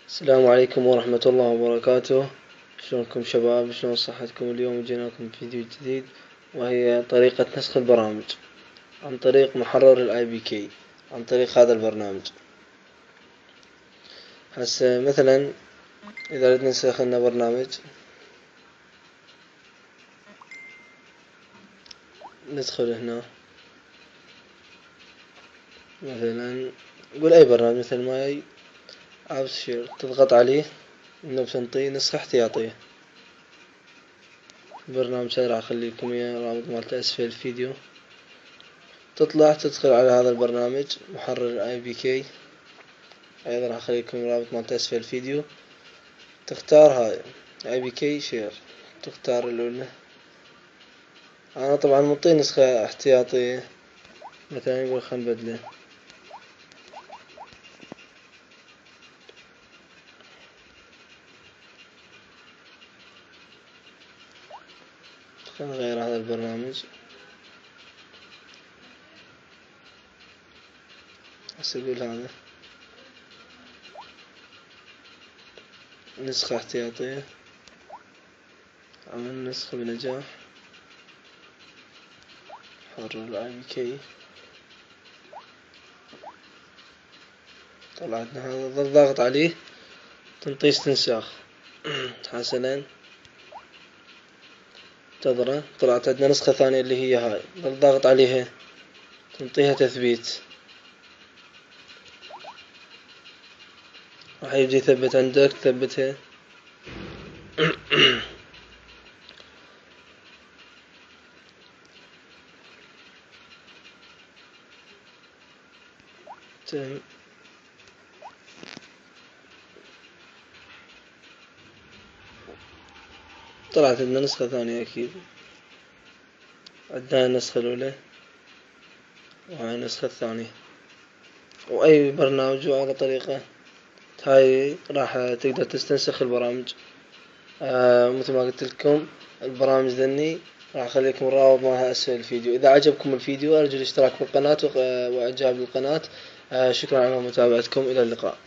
السلام عليكم ورحمة الله وبركاته. شلونكم شباب؟ شلون صحتكم؟ اليوم جيناكم بفيديو جديد، وهي طريقة نسخ البرامج عن طريق محرر الاي بي كي، عن طريق هذا البرنامج. هسه مثلا اذا ردنا نسخ لنا برنامج، ندخل هنا مثلا نقول اي برنامج مثل ماي ابس شير، تضغط عليه انه بتنطيه نسخة احتياطية. البرنامج هذا راح اخلي لكم اياه رابط مالته اسفل الفيديو. تطلع تدخل على هذا البرنامج محرر الاي بي كي، ايضا راح اخلي لكم رابط مالته اسفل الفيديو. تختار هاي اي بي كي شير، تختار الاولى. انا طبعا مطي نسخة احتياطية، مثلا نقول خلينا نبدله، خلينا نغير هذا البرنامج. هسه اقول هذا نسخة احتياطية، عمل نسخة بنجاح، حرر الاي بي كي. طلعتنا هذا، ظل ضاغط عليه تنطي استنساخ. حسنا انتظره، طلعت عندنا نسخة ثانية اللي هي هاي، ظل ضاغط عليها تنطيها تثبيت. راح يجي يثبت عندك، تثبتها. تم. طلعت عندنا نسخة ثانية أكيد. عندنا النسخة الأولى وهاي النسخة الثانية، وأي برنامج وعلى طريقة هاي راح تقدر تستنسخ البرامج. مثل ما قلت لكم البرامج ذني راح اخلي لكم الرابط مالها اسفل الفيديو. اذا عجبكم الفيديو ارجو الاشتراك بالقناة واعجاب للقناة. شكرا على متابعتكم، الى اللقاء.